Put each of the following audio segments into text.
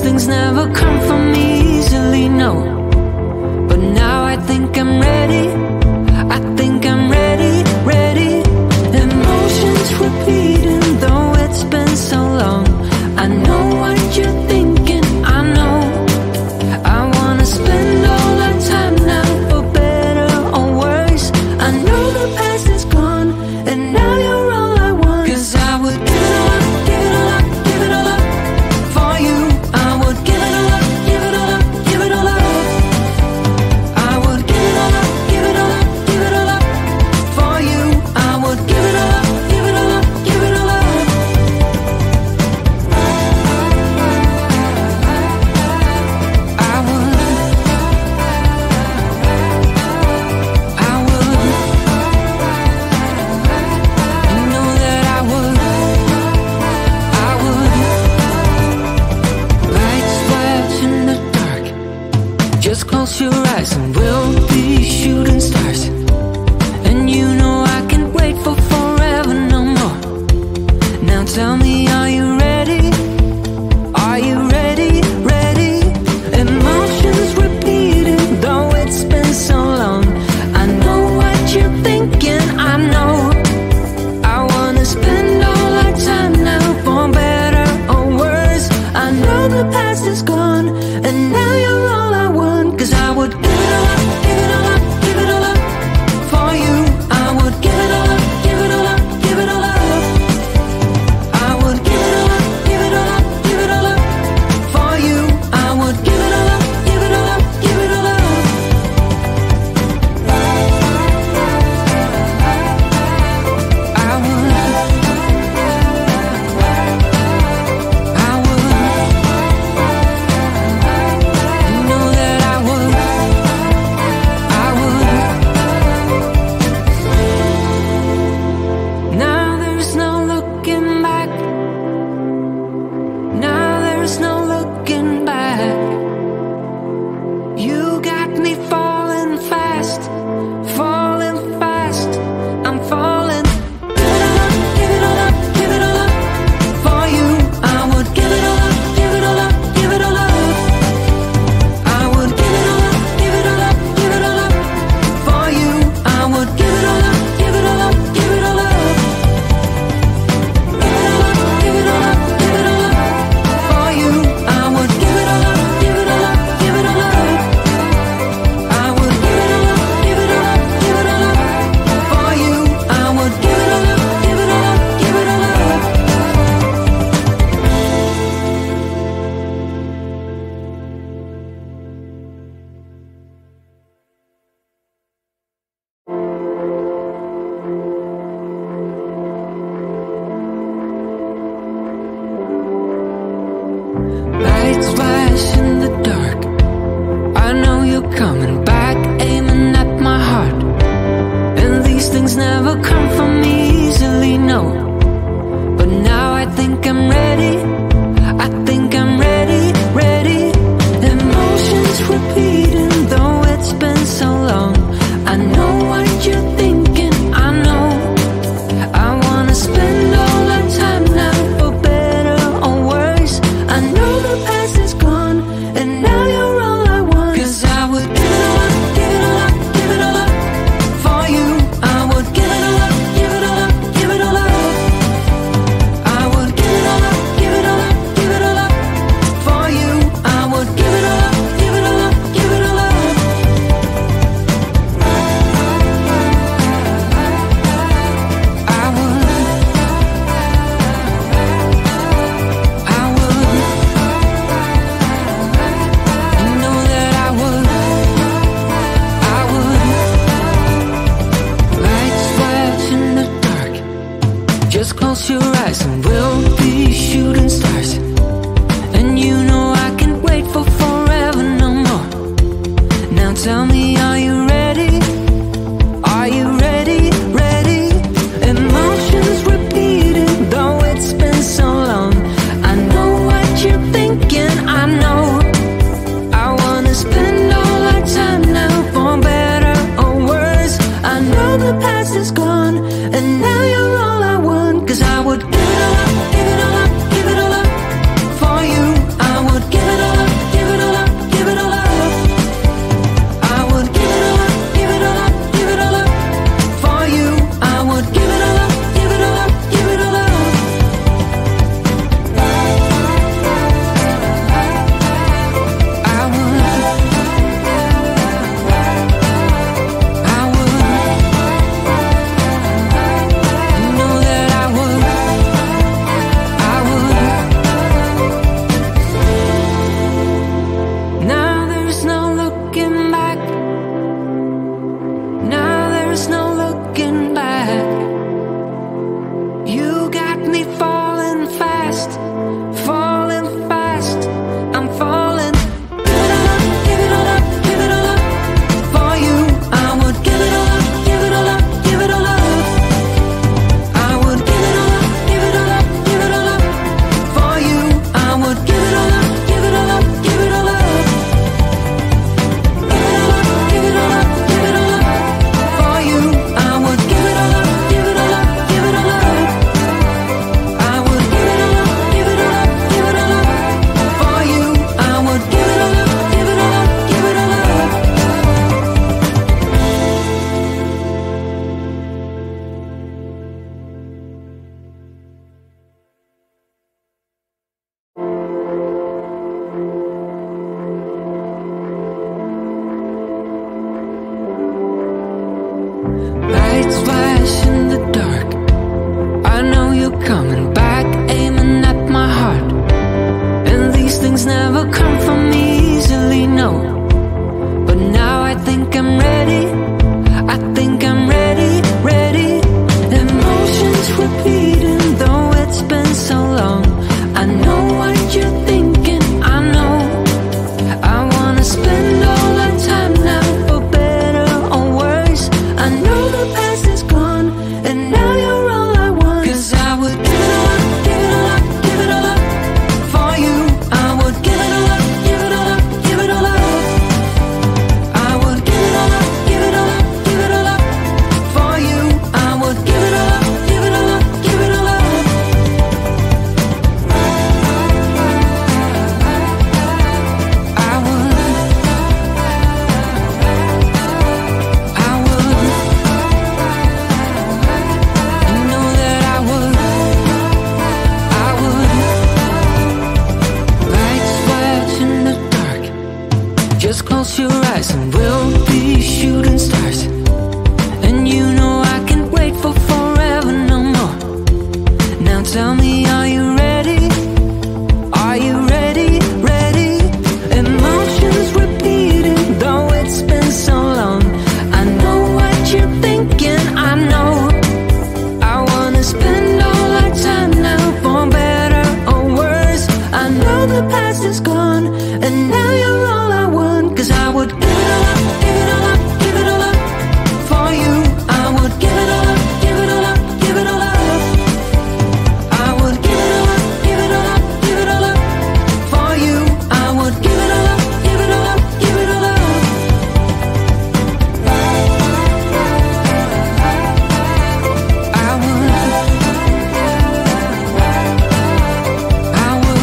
these things never come from me easily, no. But now I think I'm ready. I think I'm ready, ready. Emotions repeating, though it's been so long. I know what you're thinking, I know. I wanna spend all our time now, for better or worse. I know the past is gone, and now you're all I want. 'Cause I would give it all up, give it all up, give it all up for you. I would give it all up, give it all up, give it all up. I would give it all up, give it all up, give it all up for you. I would give it all up, give it all up, give it all up. I would, you know that I would. Lights flash in the dark. Just close your eyes and we'll be shooting stars. And you know I can't wait for forever no more. Now tell me, are you ready? Are you ready? Ready? Emotions repeating, though it's been so long. I know what you're thinking, I know. I wanna spend all our time now, for better or worse. I know the past is gone, and now you're all I want. 'Cause I would give it all up, give it all up, give it all up for you. I would give it all up, give it all up, give it all up. I would give it all up, give it all up, give it all up for you. I would give it all up, give it all up, give it all up. I would, you know that I would, I would. Now there's no looking back. Now there's no looking back. You got me falling fast, falling fast. I'm falling. Give it all up, give it all up, give it all up for you. I would give it all up, give it all up, give it all up. I would give it all up, give it all up, give it all up for you. I would give it all up, give it all up, give it all up. Give it all up, give it all up, give it all up for you. I would give it all up, give it all up, give it all up. I would give it all up, give it all up, give it all up for you. I would give it all up, give it all up, give it all up. Lights flash in the dark. I know you're coming back, aiming at my heart. And these things never come from me easily, no. But now I think I'm ready. I think I'm ready, ready. Emotions repeating, though it's been so long. I know what you're thinking, I know. I wanna spend all our time now, for better or worse. I know the past is gone, and now you're all I want. 'Cause I would give it all up, give it all up, give it all up for you. I would give it all up, give it all up, give it all up. I would give it all up, give it all your eyes and we'll be shooting stars. And you know I can't wait for forever no more. Now tell me, are you ready? Are you ready? Ready? Emotions repeating, though it's been so long. I know what you're thinking, I know. I wanna spend all our time now, for better or worse. I know the past is gone, and now you're all I want. 'Cause I would give it all up, give it all up, give it all up for you. I would give it all up, give it all up, give it all up. I would give it all up, give it all up, give it all up for you. I would give it all up, give it all up, give it all up. I would,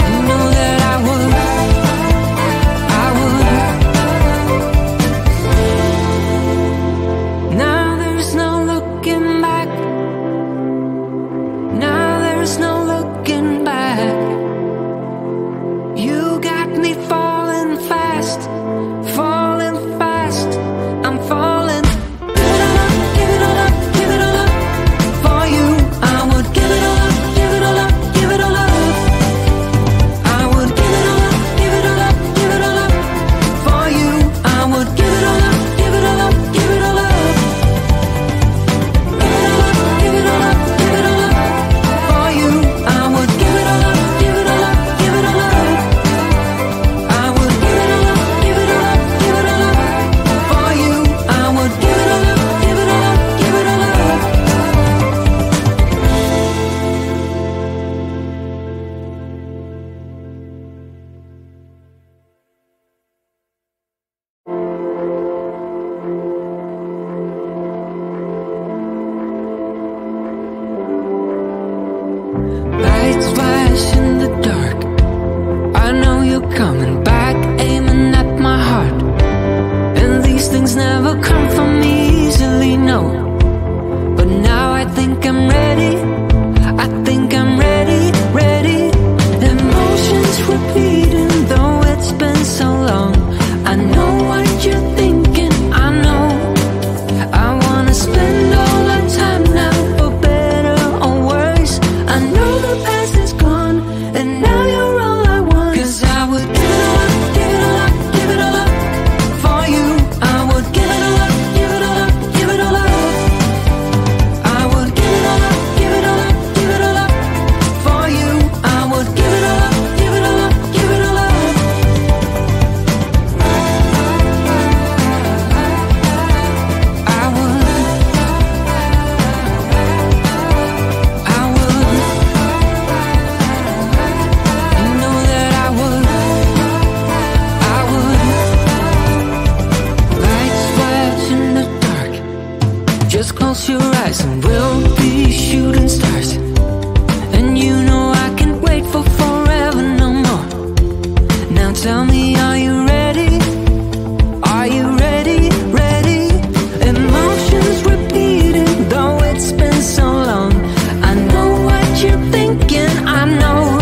you know that I would. Now there's no looking back. Now there's no looking back. You got me falling fast, falling fast. I'm falling. Give it all up, give it all up, give it all up for you. I would give it all up, give it all up, give it all up. I would give it all up, give it all up, give it all up for you. I would give it all up, give it all up, give it all up. Give it all up, give it all up, give it all up for you. I would give it all up, give it all up, give it all up. I would give it all up, give it all up, give it all up for you. I would give it all up, give it all up, give it all up. Lights flash in the dark. I know you're coming back, aiming at my heart. And these things never come from me easily, no. But now I think I'm ready. I think I'm ready, ready. Emotions repeating, though it's been so long. I know what you're thinking, I know. I wanna spend all our time now, for better or worse. I know the past is gone, and now you're all I want. 'Cause I would give it all up, give it all up, give it all up for you. I would give it all up, give it all up, give it all up. I would give it all up, give it all up, give it all up for you. I would give it all up, give it all up, give it all up. I would, you know that I would, Lights flash in the dark. Just close your eyes and we'll be shooting stars. And you know I can't wait for forever no more. Now tell me, are you ready? Are you ready? Ready? Emotions repeating, though it's been so long. I know what you're thinking, I know.